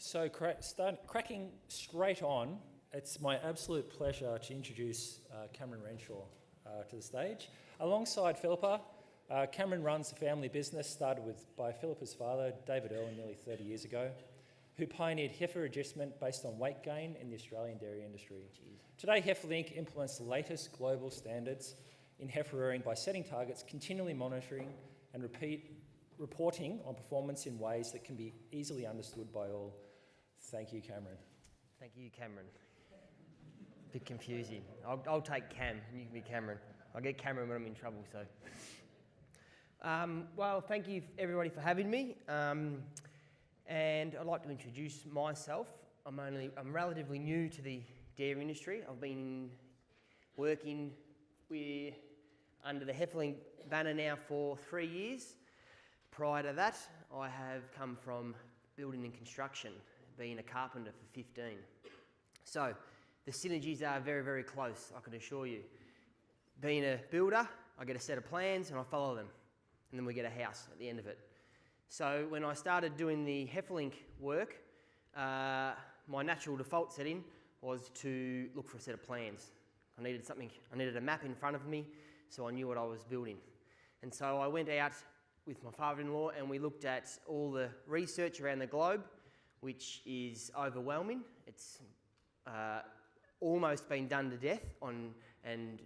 So cracking straight on, it's my absolute pleasure to introduce Cameron Renshaw to the stage. Alongside Philippa, Cameron runs a family business started by Philippa's father, David Irwin, nearly 30 years ago, who pioneered heifer adjustment based on weight gain in the Australian dairy industry. Today, HeiferLink implements the latest global standards in heifer rearing by setting targets, continually monitoring and reporting on performance in ways that can be easily understood by all. Thank you, Cameron. Thank you, Cameron. A bit confusing. I'll take Cam and you can be Cameron. I'll get Cameron when I'm in trouble, so. Well, thank you everybody for having me. And I'd like to introduce myself. I'm relatively new to the dairy industry. I've been working under the HeiferLink banner now for 3 years. Prior to that, I have come from building and construction, being a carpenter for 15. So the synergies are very, very close, I can assure you. Being a builder, I get a set of plans and I follow them, and then we get a house at the end of it. So when I started doing the HeiferLink work, my natural default setting was to look for a set of plans. I needed a map in front of me so I knew what I was building. And so I went out with my father-in-law and we looked at all the research around the globe, which is overwhelming. It's almost been done to death and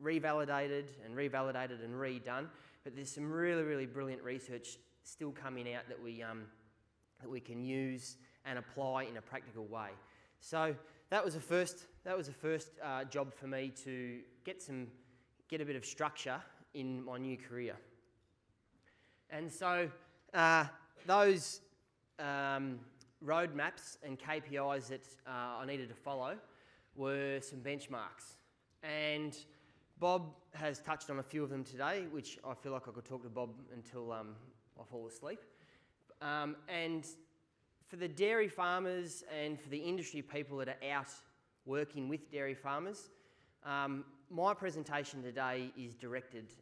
revalidated and redone, but there's some really, really brilliant research still coming out that we can use and apply in a practical way. So that was the first job for me to get a bit of structure in my new career. And so those roadmaps and KPIs that I needed to follow were some benchmarks. And Bob has touched on a few of them today, which I feel like I could talk to Bob until I fall asleep. And for the dairy farmers and for the industry people that are out working with dairy farmers, my presentation today is directed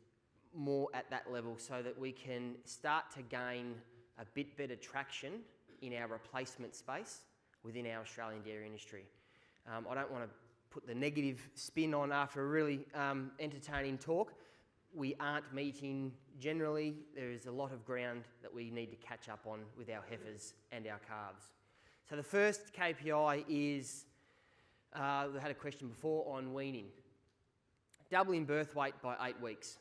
more at that level so that we can start to gain a bit better traction in our replacement space within our Australian dairy industry. I don't want to put the negative spin on after a really entertaining talk. We aren't meeting generally. There is a lot of ground that we need to catch up on with our heifers and our calves. So the first KPI is, we had a question before on weaning. Doubling birth weight by 8 weeks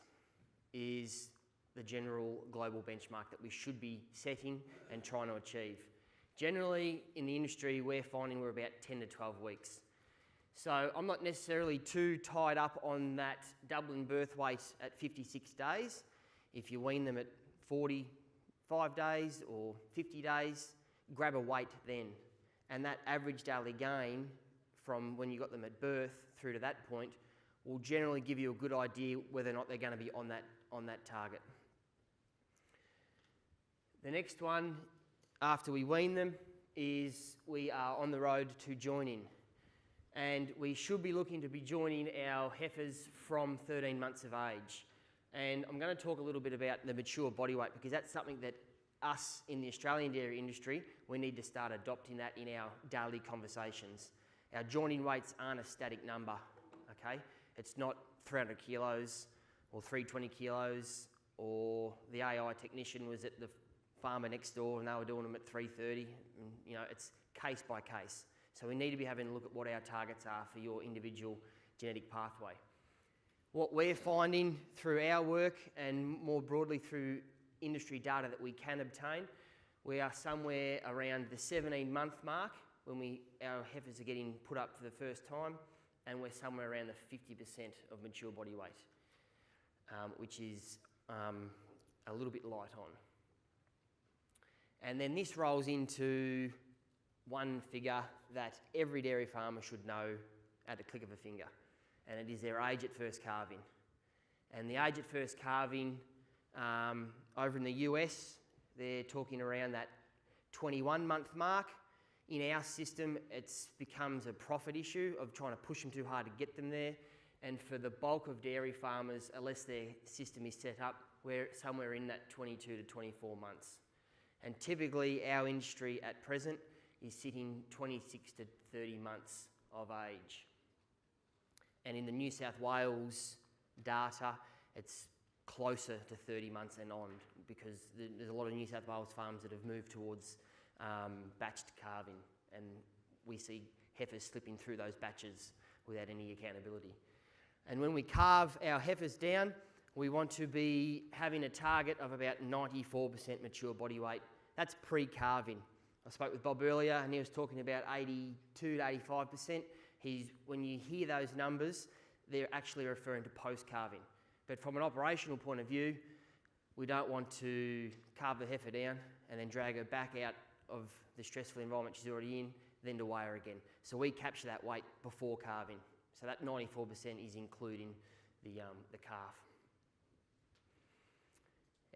is the general global benchmark that we should be setting and trying to achieve. Generally, in the industry, we're finding we're about 10 to 12 weeks. So I'm not necessarily too tied up on that doubling birth weight at 56 days. If you wean them at 45 days or 50 days, grab a weight then. And that average daily gain from when you got them at birth through to that point will generally give you a good idea whether or not they're going to be on that target. The next one, after we wean them, is we are on the road to joining. And we should be looking to be joining our heifers from 13 months of age. And I'm going to talk a little bit about the mature body weight because that's something that us in the Australian dairy industry, we need to start adopting that in our daily conversations. Our joining weights aren't a static number, okay? It's not 300 kilos or 320 kilos, or the AI technician was at the farmer next door and they were doing them at 330. And, you know, it's case by case. So we need to be having a look at what our targets are for your individual genetic pathway. What we're finding through our work and more broadly through industry data that we can obtain, we are somewhere around the 17-month mark when our heifers are getting put up for the first time, and we're somewhere around the 50% of mature body weight, which is a little bit light on. And then this rolls into one figure that every dairy farmer should know at the click of a finger, and it is their age at first calving. And the age at first calving, over in the US, they're talking around that 21-month mark. In our system, it becomes a profit issue of trying to push them too hard to get them there. And for the bulk of dairy farmers, unless their system is set up, we're somewhere in that 22 to 24 months. And typically, our industry at present is sitting 26 to 30 months of age. And in the New South Wales data, it's closer to 30 months and on, because there's a lot of New South Wales farms that have moved towards batched calving, and we see heifers slipping through those batches without any accountability. And when we calve our heifers down, we want to be having a target of about 94% mature body weight. That's pre-calving. I spoke with Bob earlier and he was talking about 82 to 85%. When you hear those numbers, they're actually referring to post-calving. But from an operational point of view, we don't want to calve the heifer down and then drag her back out of the stressful environment she's already in, then to weigh her again. So we capture that weight before calving. So that 94% is including the calf.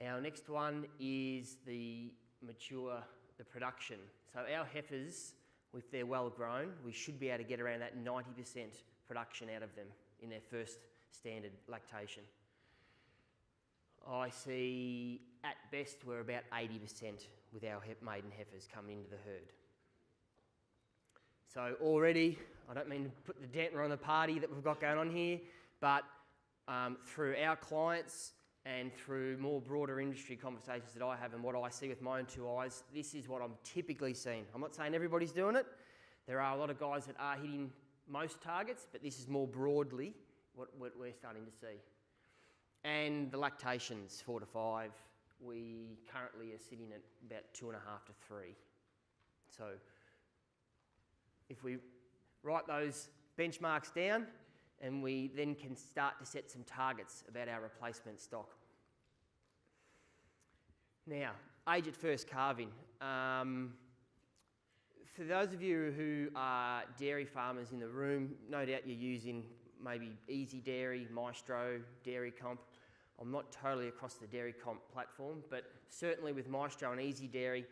Our next one is the production. So our heifers, if they're well grown, we should be able to get around that 90% production out of them in their first standard lactation. I see at best we're about 80% with our maiden heifers coming into the herd. So already, I don't mean to put the dampener on the party that we've got going on here, but through our clients and through more broader industry conversations that I have and what I see with my own two eyes, this is what I'm typically seeing. I'm not saying everybody's doing it. There are a lot of guys that are hitting most targets, but this is more broadly what we're starting to see. And the lactations, 4 to 5, we currently are sitting at about 2.5 to 3. So if we write those benchmarks down, and we then can start to set some targets about our replacement stock. Now, age at first calving. For those of you who are dairy farmers in the room, no doubt you're using maybe Easy Dairy, Maestro, Dairy Comp. I'm not totally across the Dairy Comp platform, but certainly with Maestro and Easy Dairy,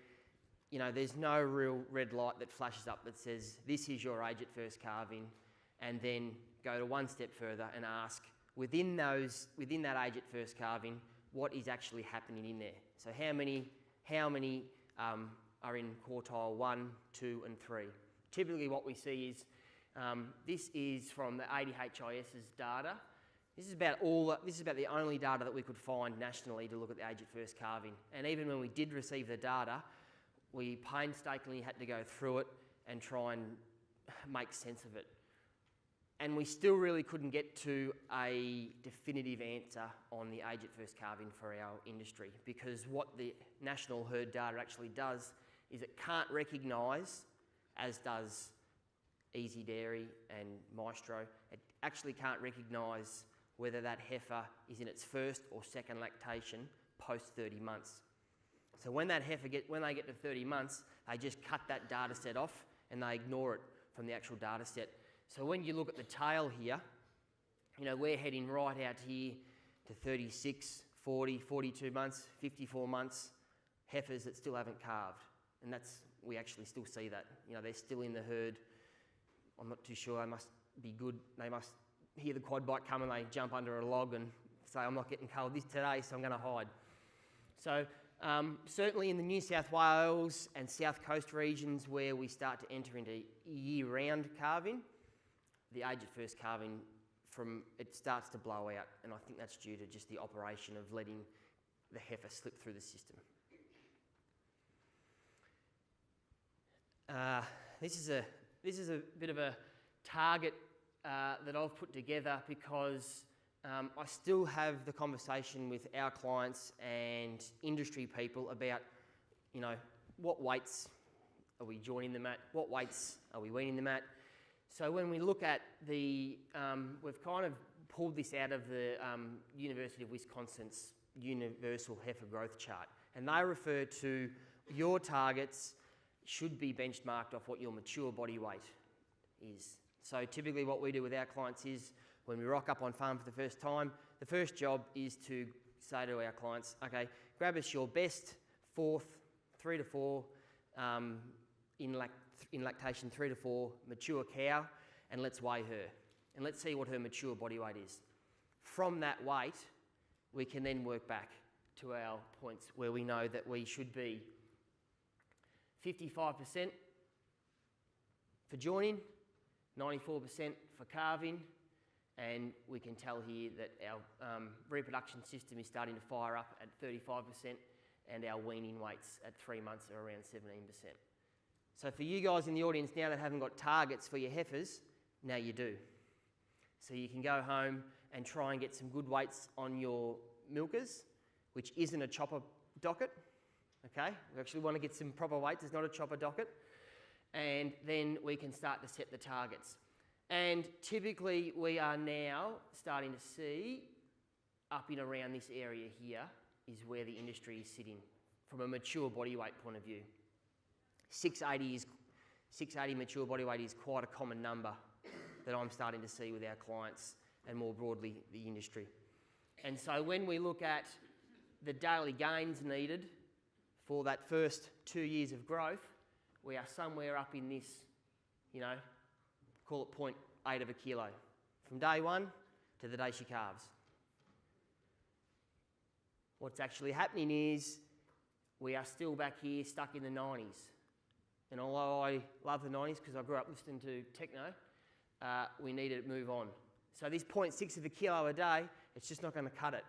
you know, there's no real red light that flashes up that says, this is your age at first calving, and then go to one step further and ask, within that age at first calving, what is actually happening in there? So how many are in quartile 1, 2 and 3? Typically what we see is, this is from the ADHIS's data. This is about the only data that we could find nationally to look at the age at first calving. And even when we did receive the data, we painstakingly had to go through it and try and make sense of it. And we still really couldn't get to a definitive answer on the age at first calving for our industry, because what the national herd data actually does is it can't recognise, as does Easy Dairy and Maestro, it actually can't recognise whether that heifer is in its first or second lactation post 30 months. So when that heifer when they get to 30 months, they just cut that data set off and they ignore it from the actual data set. So when you look at the tail here, you know, we're heading right out here to 36, 40, 42 months, 54 months, heifers that still haven't calved. And we actually still see that. You know, they're still in the herd. I'm not too sure, they must be good. They must hear the quad bike come and they jump under a log and say, I'm not getting culled this today, so I'm going to hide. So certainly in the New South Wales and South Coast regions where we start to enter into year-round calving, the age at first calving, it starts to blow out, and I think that's due to just the operation of letting the heifer slip through the system. This is a bit of a target that I've put together because I still have the conversation with our clients and industry people about, you know, what weights are we joining them at? What weights are we weaning them at? So when we look at we've kind of pulled this out of the University of Wisconsin's Universal Heifer Growth Chart, and they refer to your targets should be benchmarked off what your mature body weight is. So typically what we do with our clients is, when we rock up on farm for the first time, the first job is to say to our clients, okay, grab us your best 3 to 4 in lactation 3 to 4 mature cow, and let's weigh her. And let's see what her mature body weight is. From that weight, we can then work back to our points where we know that we should be 55% for joining, 94% for calving, and we can tell here that our reproduction system is starting to fire up at 35%, and our weaning weights at 3 months are around 17%. So for you guys in the audience now that haven't got targets for your heifers, now you do. So you can go home and try and get some good weights on your milkers, which isn't a chopper docket, okay? We actually want to get some proper weights, it's not a chopper docket. And then we can start to set the targets. And typically we are now starting to see up in around this area here is where the industry is sitting from a mature body weight point of view. 680 mature body weight is quite a common number that I'm starting to see with our clients and more broadly the industry. And so when we look at the daily gains needed for that first 2 years of growth, we are somewhere up in this, call it 0.8 of a kilo from day one to the day she calves. What's actually happening is we are still back here stuck in the 90s. And although I love the 90s because I grew up listening to techno, we need to move on. So this 0.6 of a kilo a day, it's just not going to cut it.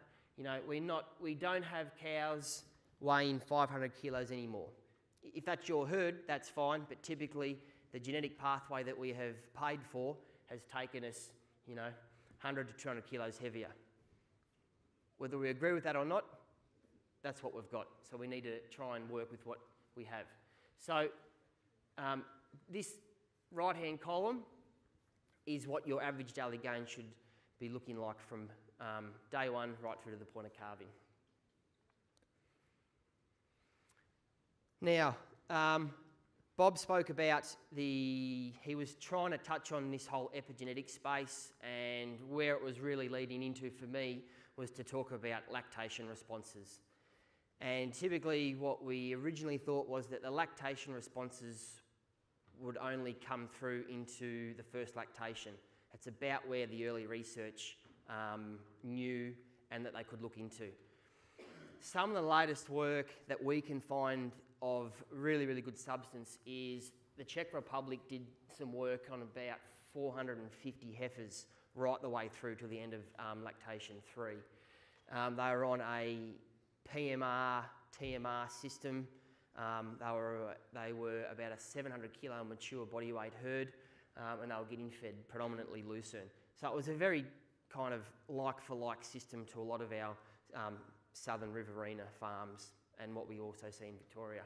We don't have cows weighing 500 kilos anymore. If that's your herd, that's fine, but typically the genetic pathway that we have paid for has taken us, 100 to 200 kilos heavier. Whether we agree with that or not, that's what we've got. So we need to try and work with what we have. So this right-hand column is what your average daily gain should be looking like from day one right through to the point of calving. Now, Bob spoke about he was trying to touch on this whole epigenetic space, and where it was really leading into for me was to talk about lactation responses. And typically what we originally thought was that the lactation responses would only come through into the first lactation. It's about where the early research knew and that they could look into. Some of the latest work that we can find of really, really good substance is the Czech Republic did some work on about 450 heifers right the way through to the end of lactation 3. They were on a PMR, TMR system. They were about a 700 kilo mature body weight herd, and they were getting fed predominantly lucerne. So it was a very kind of like-for-like system to a lot of our southern Riverina farms and what we also see in Victoria.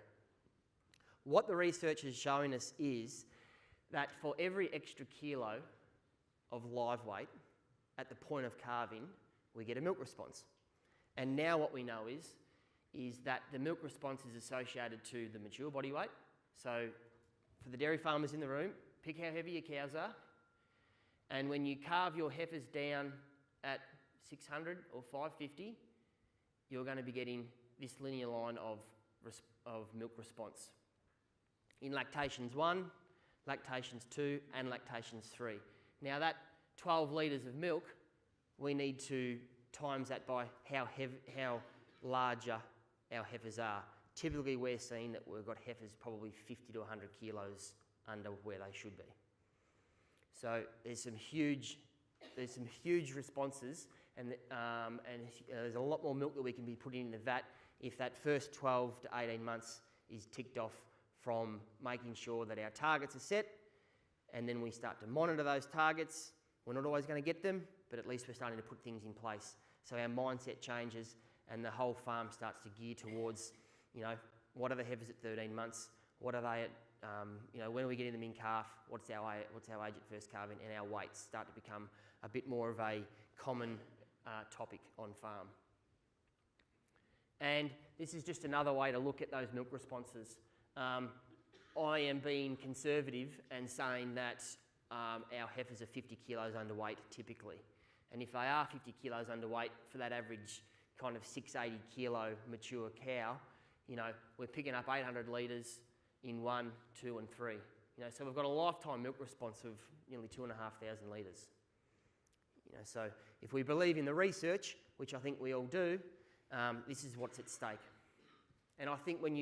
What the research is showing us is that for every extra kilo of live weight at the point of calving, we get a milk response. And now what we know is that the milk response is associated to the mature body weight. So for the dairy farmers in the room, pick how heavy your cows are. And when you calve your heifers down at 600 or 550, you're going to be getting this linear line of milk response. In lactations 1, lactations 2 and lactations 3. Now that 12 litres of milk, we need to times that by how larger our heifers are. Typically we're seeing that we've got heifers probably 50 to 100 kilos under where they should be. So there's some huge responses, and there's a lot more milk that we can be putting in the vat if that first 12 to 18 months is ticked off from making sure that our targets are set, and then we start to monitor those targets. We're not always going to get them, but at least we're starting to put things in place. So our mindset changes and the whole farm starts to gear towards, what are the heifers at 13 months? What are they at, when are we getting them in calf? What's our age at first calving? And our weights start to become a bit more of a common topic on farm. And this is just another way to look at those milk responses. I am being conservative and saying that our heifers are 50 kilos underweight typically. And if they are 50 kilos underweight for that average kind of 680 kilo mature cow, we're picking up 800 litres in 1, 2 and 3. So we've got a lifetime milk response of nearly 2,500 litres. So if we believe in the research, which I think we all do, this is what's at stake. And I think when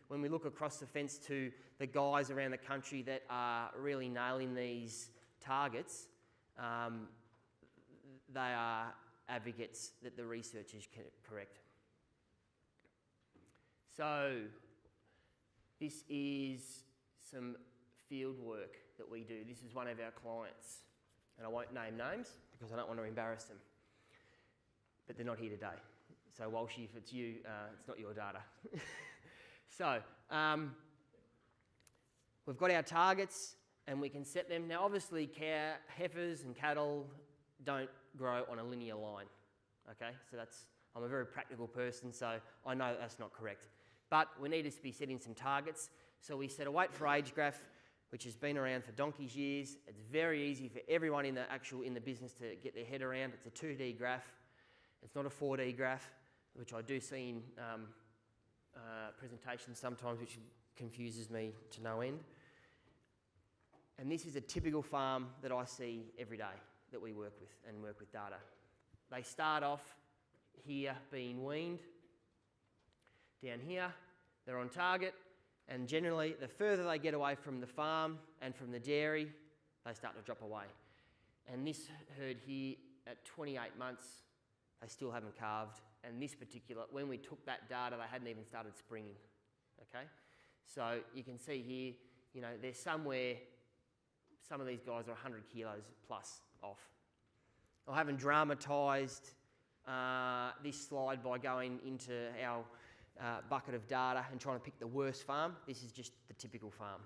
we look across the fence to the guys around the country that are really nailing these targets, they are advocates that the research is correct. So this is some field work that we do. This is one of our clients, and I won't name names because I don't want to embarrass them, but they're not here today. So Walshy, if it's you, it's not your data. So we've got our targets and we can set them. Now obviously heifers and cattle don't grow on a linear line, okay? So I'm a very practical person, so I know that's not correct. But we need to be setting some targets. So we set a weight for age graph, which has been around for donkey's years. It's very easy for everyone in the business to get their head around. It's a 2D graph. It's not a 4D graph, which I do see in presentations sometimes, which confuses me to no end. And this is a typical farm that I see every day that we work with data. They start off here being weaned. Down here, they're on target, and generally the further they get away from the farm and from the dairy, they start to drop away. And this herd here at 28 months, they still haven't calved. And this particular, when we took that data, they hadn't even started springing, okay? So you can see here, you know, they're somewhere, some of these guys are 100 kilos plus off. I haven't dramatised this slide by going into our bucket of data and trying to pick the worst farm. This is just the typical farm.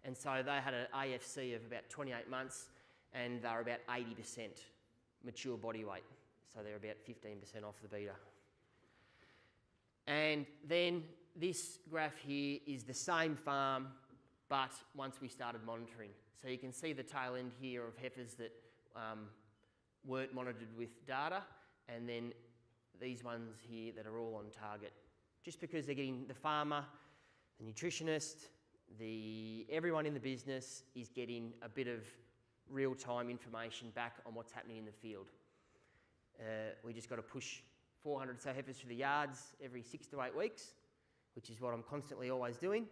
And so they had an AFC of about 28 months and they're about 80% mature body weight. So they're about 15% off the beta. And then this graph here is the same farm, but once we started monitoring. So you can see the tail end here of heifers that weren't monitored with data, and then these ones here that are all on target. Just because they're getting the farmer, the nutritionist, everyone in the business is getting a bit of real-time information back on what's happening in the field. We just got to push 400 or so heifers through the yards every 6 to 8 weeks, which is what I'm constantly always doing.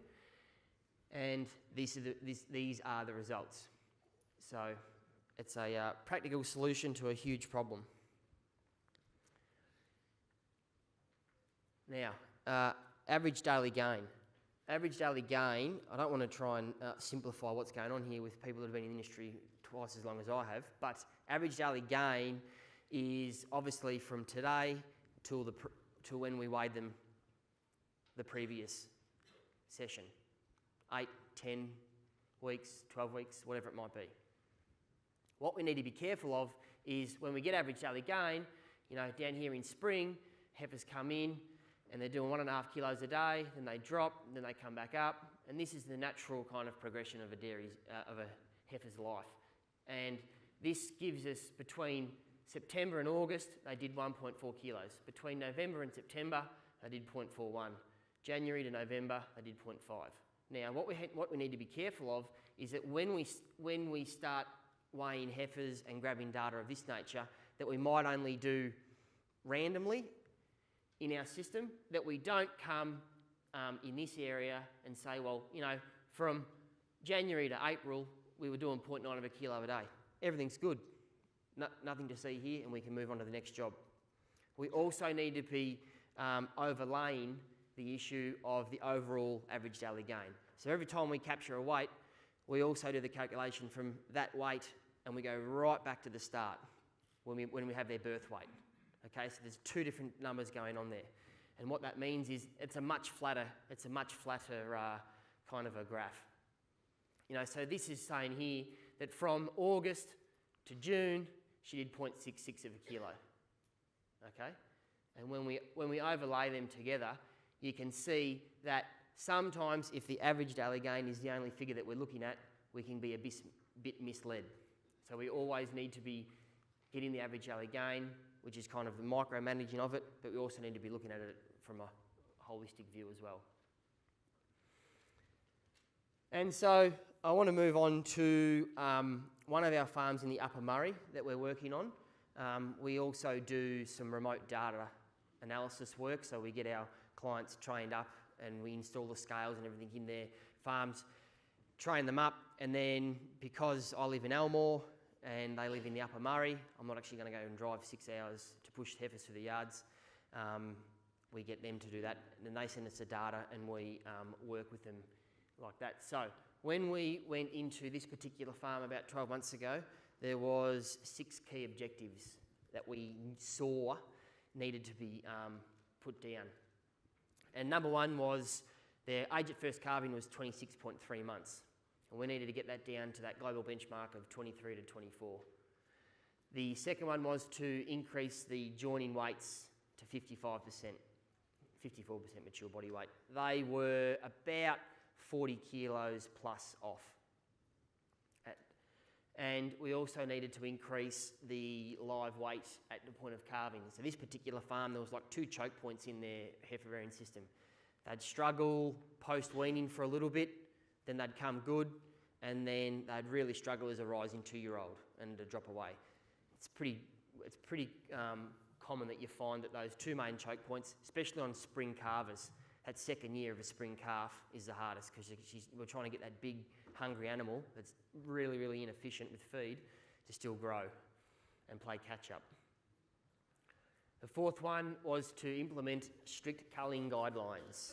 And these are the results. So it's a practical solution to a huge problem. Now, average daily gain. Average daily gain, I don't want to try and simplify what's going on here with people that have been in the industry twice as long as I have, but average daily gain is obviously from today till when we weighed them the previous session. 8, 10 weeks, 12 weeks, whatever it might be. What we need to be careful of is when we get average daily gain, you know, down here in spring, heifers come in and they're doing 1.5 kilos a day, then they drop, then they come back up, and this is the natural kind of progression of a heifer's life. And this gives us between September and August, they did 1.4 kilos. Between November and September, they did 0.41. January to November, they did 0.5. Now, what we need to be careful of is that when we start weighing heifers and grabbing data of this nature, that we might only do randomly in our system, that we don't come in this area and say, well, you know, from January to April, we were doing 0.9 of a kilo a day. Everything's good. Nothing to see here, and we can move on to the next job. We also need to be overlaying the issue of the overall average daily gain. So every time we capture a weight, we also do the calculation from that weight, and we go right back to the start when we have their birth weight. Okay, so there's 2 different numbers going on there, and what that means is it's a much flatter kind of a graph. You know, so this is saying here that from August to June, she did 0.66 of a kilo. Okay, and when we overlay them together, you can see that sometimes if the average daily gain is the only figure that we're looking at, we can be a bit misled. So we always need to be getting the average daily gain, which is kind of the micromanaging of it, but we also need to be looking at it from a holistic view as well. And so I want to move on to one of our farms in the Upper Murray that we're working on. We also do some remote data analysis work, so we get our clients trained up, and we install the scales and everything in their farms, train them up, and then because I live in Elmore and they live in the Upper Murray, I'm not actually going to go and drive 6 hours to push heifers through the yards. We get them to do that, and then they send us the data and we work with them like that. So when we went into this particular farm about 12 months ago, there was 6 key objectives that we saw needed to be put down. And number one was their age at first calving was 26.3 months. And we needed to get that down to that global benchmark of 23 to 24. The second one was to increase the joining weights to 55%, 54% mature body weight. They were about 40 kilos plus off. And we also needed to increase the live weight at the point of calving. So this particular farm, there was like 2 choke points in their heifer rearing system. They'd struggle post-weaning for a little bit, then they'd come good, and then they'd really struggle as a rising 2-year-old and to drop away. It's pretty common that you find that those 2 main choke points, especially on spring calvers, that second year of a spring calf is the hardest, because we're trying to get that big hungry animal that's really, really inefficient with feed to still grow and play catch up. The fourth one was to implement strict culling guidelines.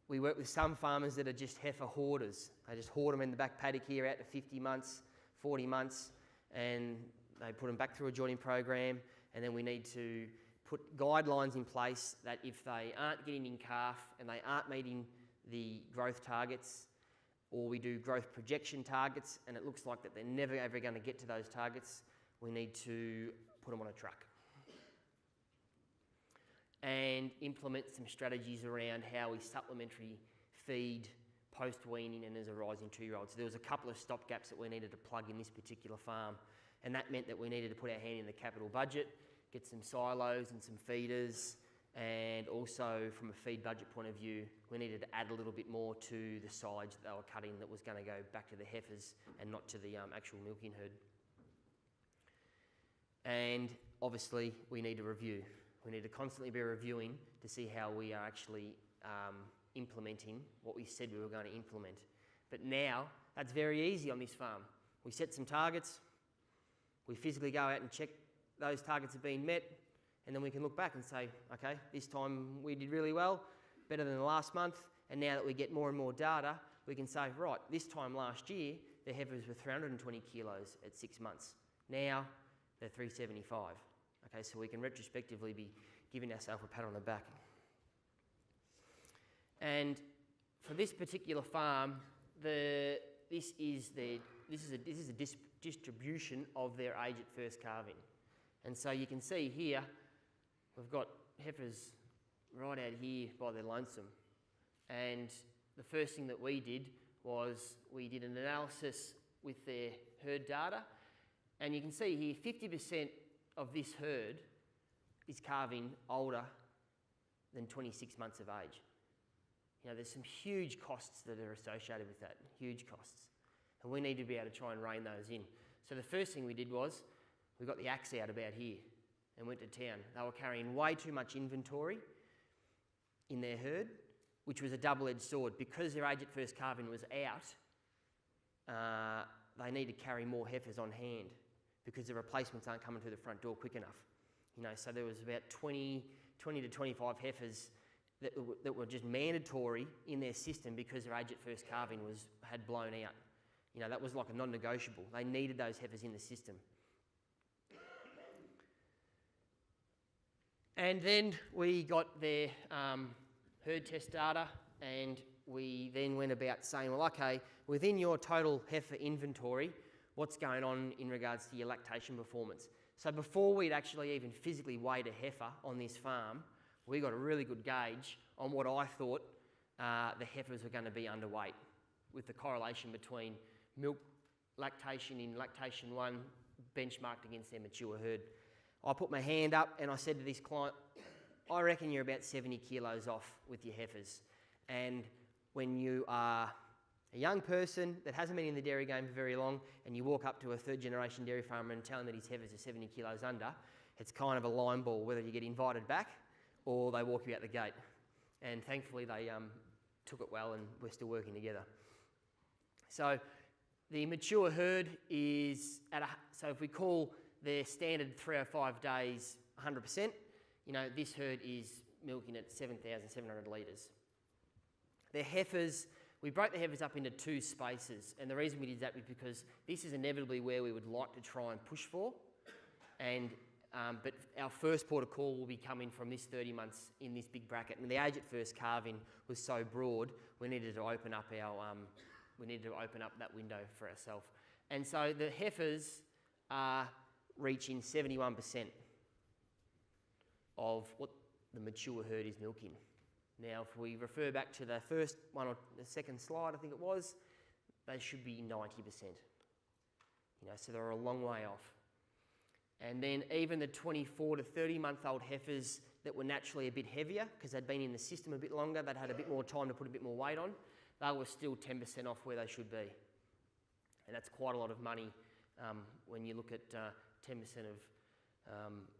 We work with some farmers that are just heifer hoarders. They just hoard them in the back paddock here out to 50 months, 40 months, and they put them back through a joining program, and then we need to put guidelines in place that if they aren't getting in calf and they aren't meeting the growth targets, or we do growth projection targets and it looks like that they're never ever going to get to those targets, we need to put them on a truck and implement some strategies around how we supplementary feed post-weaning and as a rising 2-year-old. So there was a couple of stopgaps that we needed to plug in this particular farm, and that meant that we needed to put our hand in the capital budget, get some silos and some feeders, and also from a feed budget point of view, we needed to add a little bit more to the silage that they were cutting that was going to go back to the heifers and not to the actual milking herd. And obviously we need to review. We need to constantly be reviewing to see how we are actually implementing what we said we were going to implement. But now, that's very easy on this farm. We set some targets, we physically go out and check those targets have been met, and then we can look back and say, okay, this time we did really well, better than the last month, and now that we get more and more data, we can say, right, this time last year, the heifers were 320 kilos at 6 months. Now, they're 375. Okay, so we can retrospectively be giving ourselves a pat on the back. And for this particular farm, this is a distribution of their age at first calving. And so you can see here, we've got heifers right out here by their lonesome. And the first thing that we did was we did an analysis with their herd data. And you can see here, 50% of this herd is calving older than 26 months of age. You know, there's some huge costs that are associated with that, huge costs. And we need to be able to try and rein those in. So the first thing we did was, we got the axe out about here and went to town. They were carrying way too much inventory in their herd, which was a double-edged sword. Because their age at first calving was out, they need to carry more heifers on hand because the replacements aren't coming through the front door quick enough. You know, so there was about 20 to 25 heifers that were just mandatory in their system because their age at first calving had blown out. You know, that was like a non-negotiable. They needed those heifers in the system. And then we got their herd test data, and we then went about saying, well, okay, within your total heifer inventory, what's going on in regards to your lactation performance? So before we'd actually even physically weighed a heifer on this farm, we got a really good gauge on what I thought the heifers were going to be underweight, with the correlation between milk lactation in lactation 1 benchmarked against their mature herd. I put my hand up and I said to this client, I reckon you're about 70 kilos off with your heifers. And when you are a young person that hasn't been in the dairy game for very long and you walk up to a third generation dairy farmer and tell him that his heifers are 70 kilos under, it's kind of a line ball whether you get invited back or they walk you out the gate. And thankfully they took it well, and we're still working together. So the mature herd is so if we call their standard 305 days 100%, this herd is milking at 7,700 litres. Their heifers, we broke the heifers up into two spaces, and the reason we did that was because this is inevitably where we would like to try and push for, and but our first port of call will be coming from this 30 months in this big bracket, and the age at first calving was so broad, we needed to open up that window for ourselves. And so the heifers are reaching 71% of what the mature herd is milking. Now, if we refer back to the first one or the second slide, I think it was, they should be 90%. So they're a long way off. And then even the 24 to 30-month-old heifers that were naturally a bit heavier, because they'd been in the system a bit longer, they'd had a bit more time to put a bit more weight on, they were still 10% off where they should be. And that's quite a lot of money when you look at 10% of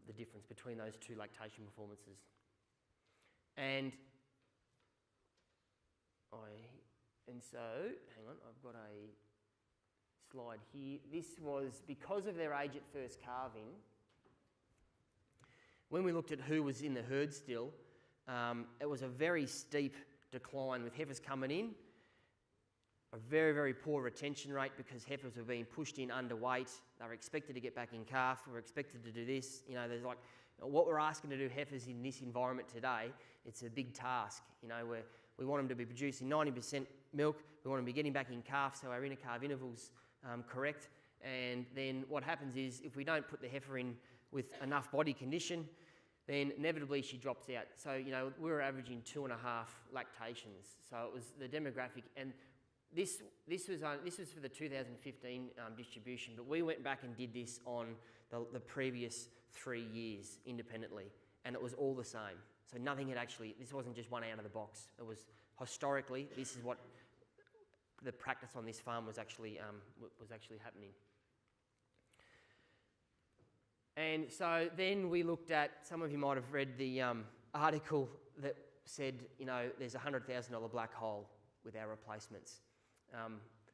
the difference between those two lactation performances. And so, hang on, I've got a slide here. This was because of their age at first calving. When we looked at who was in the herd still, it was a very steep decline with heifers coming in, a very, very poor retention rate because heifers were being pushed in underweight. They were expected to get back in calf. We were expected to do this. There's like, what we're asking to do heifers in this environment today, it's a big task. Where we want them to be producing 90% milk. We want them to be getting back in calf, so our inner calf interval's correct. And then what happens is, if we don't put the heifer in with enough body condition, then inevitably she drops out. So, we were averaging 2.5 lactations. So it was the demographic, and this was for the 2015 distribution, but we went back and did this on the previous 3 years independently, and it was all the same. So nothing had actually, this wasn't just one out of the box. It was historically, this is what the practice on this farm was actually happening. And so then we looked at, some of you might have read the article that said, there's a $100,000 black hole with our replacements.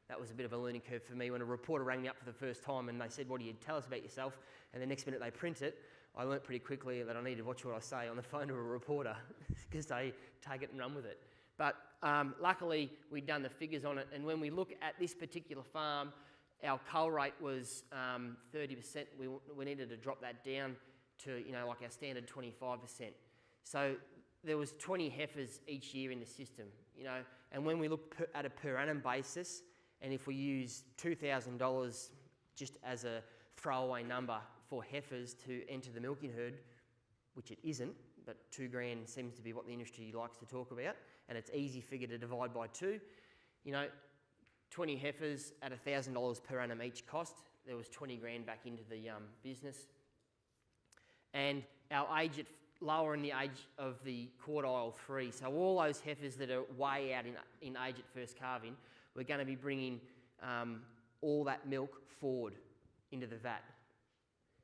That was a bit of a learning curve for me when a reporter rang me up for the first time and they said, what do you tell us about yourself? And the next minute they print it. I learnt pretty quickly that I need to watch what I say on the phone to a reporter because they take it and run with it. But luckily, we'd done the figures on it, and when we look at this particular farm, our cull rate was 30%. We needed to drop that down to, like our standard 25%. So there was 20 heifers each year in the system, and when we look at a per annum basis, and if we use $2,000 just as a throwaway number for heifers to enter the milking herd, which it isn't, but $2,000 seems to be what the industry likes to talk about, and it's easy figure to divide by 2. 20 heifers at $1,000 per annum each cost. There was 20 grand back into the business. And our age lower in the age of the quartile 3. So all those heifers that are way out in age at first calving, we're going to be bringing all that milk forward into the vat.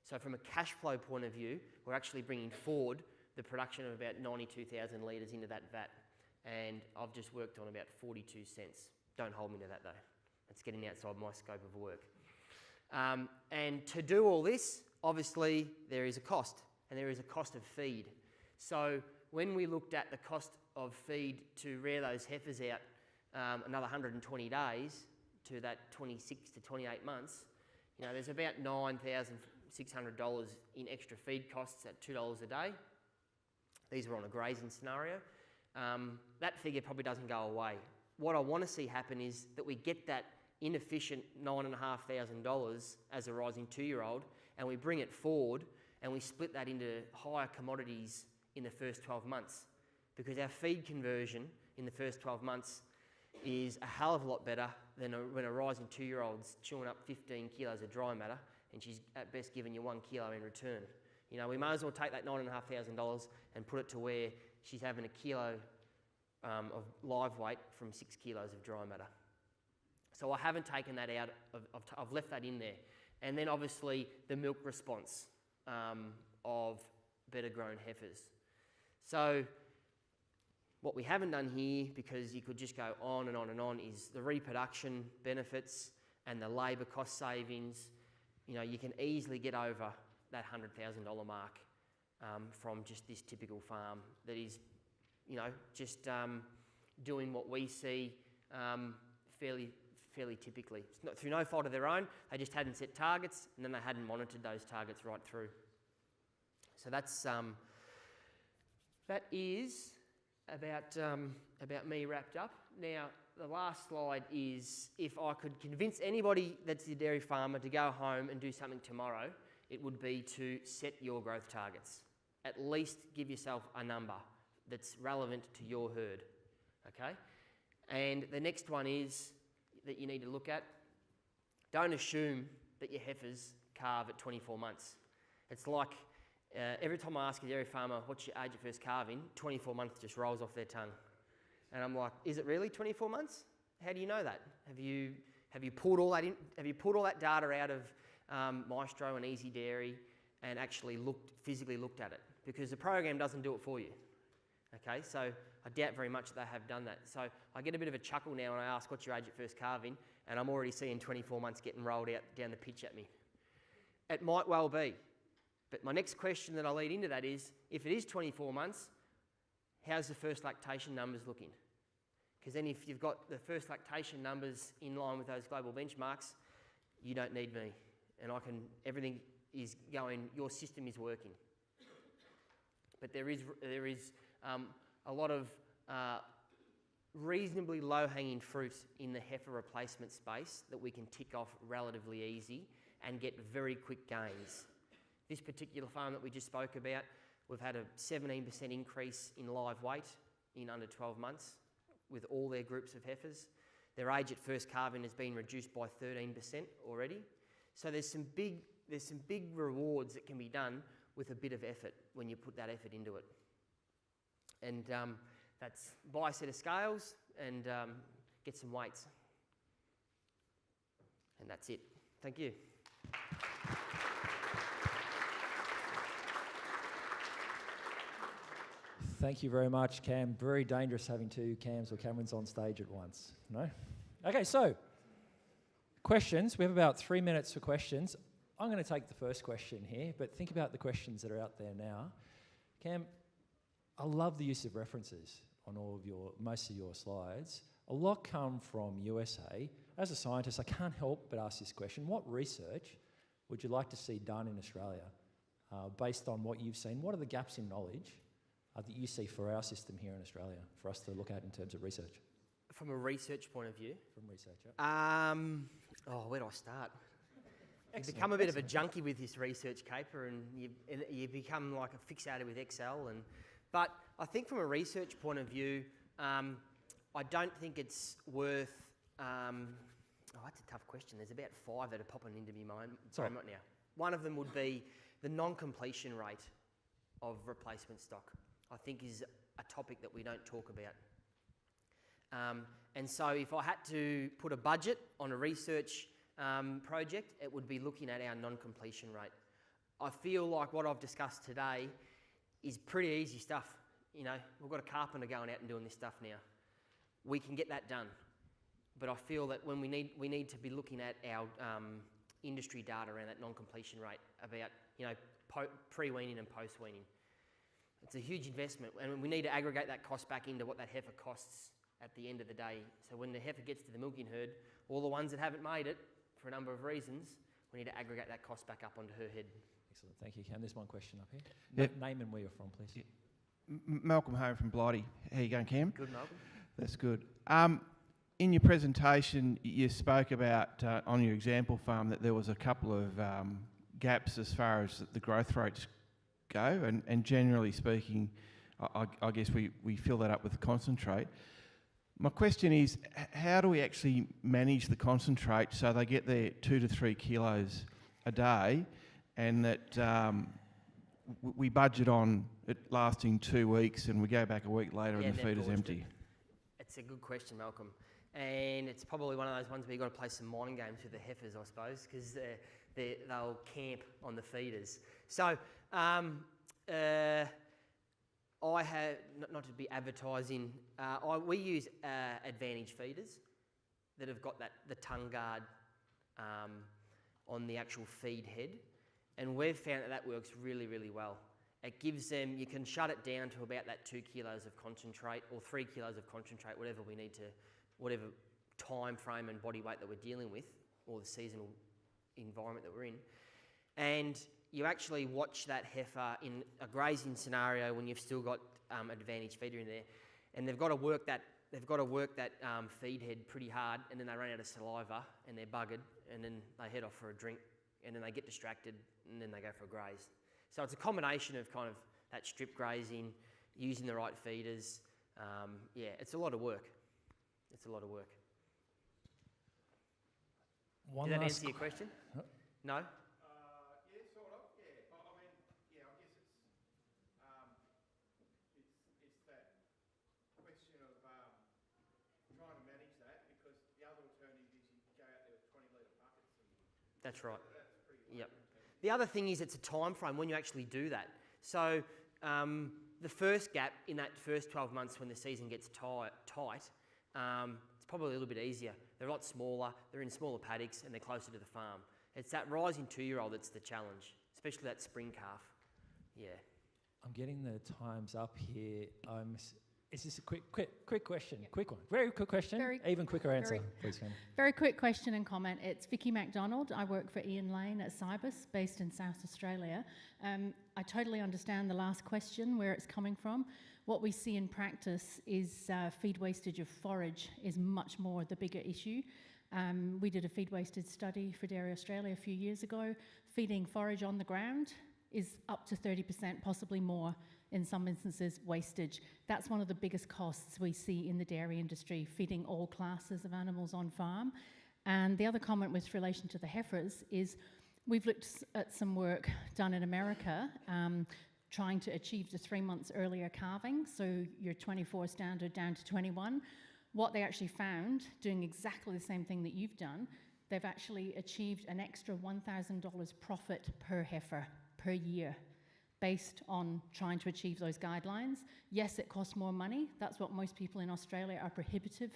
So from a cash flow point of view, we're actually bringing forward the production of about 92,000 litres into that vat. And I've just worked on about 42 cents. Don't hold me to that though. It's getting outside my scope of work. And to do all this, obviously there is a cost, and there is a cost of feed. So when we looked at the cost of feed to rear those heifers out another 120 days to that 26 to 28 months, there's about $9,600 in extra feed costs at $2 a day. These were on a grazing scenario. That figure probably doesn't go away. What I want to see happen is that we get that inefficient $9,500 as a rising 2-year-old, and we bring it forward and we split that into higher commodities in the first 12 months. Because our feed conversion in the first 12 months is a hell of a lot better than when a rising 2-year-old's chewing up 15 kilos of dry matter and she's at best giving you 1 kilo in return. We may as well take that $9,500 and put it to where she's having a kilo of live weight from 6 kilos of dry matter. So I haven't taken that out, I've left that in there. And then obviously the milk response of better grown heifers. So what we haven't done here, because you could just go on and on and on, is the reproduction benefits and the labour cost savings. You know, you can easily get over that $100,000 mark from just this typical farm that is, you know, just doing what we see fairly typically. It's not through no fault of their own. They just hadn't set targets, and then they hadn't monitored those targets right through. So that is about me wrapped up. Now, the last slide is, if I could convince anybody that's a dairy farmer to go home and do something tomorrow, it would be to set your growth targets. At least give yourself a number that's relevant to your herd, okay? And the next one is that you need to look at, don't assume that your heifers calve at 24 months. It's like every time I ask a dairy farmer, what's your age of first calving, 24 months just rolls off their tongue. And I'm like, is it really 24 months? How do you know that? Have you pulled all that in? Have you pulled all that data out of Maestro and Easy Dairy and actually physically looked at it? Because the program doesn't do it for you. Okay, so I doubt very much they have done that. So I get a bit of a chuckle now when I ask, what's your age at first calving? And I'm already seeing 24 months getting rolled out down the pitch at me. It might well be. But my next question that I lead into that is, if it is 24 months, how's the first lactation numbers looking? Because then if you've got the first lactation numbers in line with those global benchmarks, you don't need me. And everything is going, your system is working. But there is a lot of reasonably low-hanging fruit in the heifer replacement space that we can tick off relatively easy and get very quick gains. This particular farm that we just spoke about, we've had a 17% increase in live weight in under 12 months with all their groups of heifers. Their age at first calving has been reduced by 13% already. So there's some big rewards that can be done with a bit of effort when you put that effort into it. And that's buy a set of scales and get some weights. And that's it. Thank you. Thank you very much, Cam. Very dangerous having two Cams or Camerons on stage at once. No? Okay, so questions. We have about 3 minutes for questions. I'm going to take the first question here, but think about the questions that are out there now. Cam, I love the use of references on most of your slides. A lot come from USA. As a scientist, I can't help but ask this question. What research would you like to see done in Australia based on what you've seen? What are the gaps in knowledge that you see for our system here in Australia, for us to look at in terms of research? From a research point of view? From research, yeah. Where do I start? Excellent. You become a bit of a junkie with this research caper, and you become like a fixated with Excel. But I think from a research point of view, I don't think it's worth... that's a tough question. There's about 5 that are popping into my mind right now. One of them would be the non-completion rate of replacement stock. I think is a topic that we don't talk about. And so if I had to put a budget on a research project, it would be looking at our non-completion rate. I feel like what I've discussed today is pretty easy stuff. You know, we've got a carpenter going out and doing this stuff now. We can get that done. But I feel that when we need to be looking at our industry data around that non-completion rate about, you know, pre-weaning and post-weaning. It's a huge investment, and we need to aggregate that cost back into what that heifer costs at the end of the day. So when the heifer gets to the milking herd, all the ones that haven't made it, for a number of reasons, we need to aggregate that cost back up onto her head. Excellent, thank you, Cam. There's one question up here. Yep. Name and where you're from, please. Yeah. Malcolm Home from Blighty. How you going, Cam? Good, Malcolm. That's good. In your presentation, you spoke about, on your example farm, that there was a couple of gaps as far as the growth rates go, and generally speaking, I guess we fill that up with concentrate. My question is, how do we actually manage the concentrate so they get their 2 to 3 kilos a day, and that we budget on it lasting 2 weeks and we go back a week later and the feeder's empty? It's a good question, Malcolm. And it's probably one of those ones where you've got to play some mind games with the heifers, I suppose, because they'll camp on the feeders. So I I have, not to be advertising, we use Advantage feeders that have got the tongue guard on the actual feed head, and we've found that works really, really well. It gives them, you can shut it down to about that 2 kilos of concentrate or 3 kilos of concentrate, whatever we need to, whatever time frame and body weight that we're dealing with, or the seasonal environment that we're in. And you actually watch that heifer in a grazing scenario when you've still got Advantage feeder in there, and they've got to work that feed head pretty hard, and then they run out of saliva and they're buggered, and then they head off for a drink, and then they get distracted, and then they go for a graze. So it's a combination of kind of that strip grazing, using the right feeders. Yeah, it's a lot of work. It's a lot of work. Did that answer your question? No? Yeah, sort of. Yeah, I mean, yeah, I guess it's that question of trying to manage that, because the other alternative is you go out there with 20-litre buckets. That's right. That's pretty Yep. The other thing is it's a time frame when you actually do that. So the first gap in that first 12 months when the season gets tight, it's probably a little bit easier. They're a lot smaller, they're in smaller paddocks, and they're closer to the farm. It's that rising 2-year-old that's the challenge, especially that spring calf. Yeah. I'm getting the times up here. Is this a quick question? Yeah. Quick one. Very quick question. Even quicker answer. Please, Cam. Very quick question and comment. It's Vicky MacDonald. I work for Ian Lane at Cybus, based in South Australia. I totally understand the last question, where it's coming from. What we see in practice is feed wastage of forage is much more the bigger issue. We did a feed wastage study for Dairy Australia a few years ago. Feeding forage on the ground is up to 30%, possibly more, in some instances, wastage. That's one of the biggest costs we see in the dairy industry, feeding all classes of animals on farm. And the other comment with relation to the heifers is we've looked at some work done in America, trying to achieve the 3 months earlier calving, so your 24 standard down to 21. What they actually found, doing exactly the same thing that you've done, they've actually achieved an extra $1,000 profit per heifer per year, based on trying to achieve those guidelines. Yes, it costs more money. That's what most people in Australia are prohibitive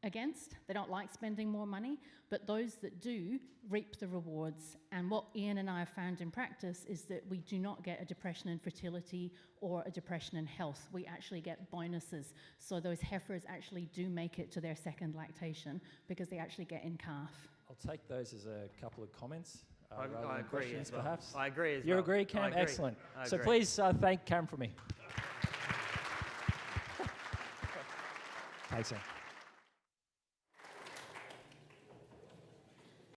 against. They don't like spending more money, but those that do reap the rewards. And what Ian and I have found in practice is that we do not get a depression in fertility or a depression in health. We actually get bonuses. So those heifers actually do make it to their second lactation because they actually get in calf. I'll take those as a couple of comments. I agree questions, as well. perhaps. I agree as you well. You agree, Cam? I agree. Excellent. I So agree. please thank Cam for me. Thanks, Sam.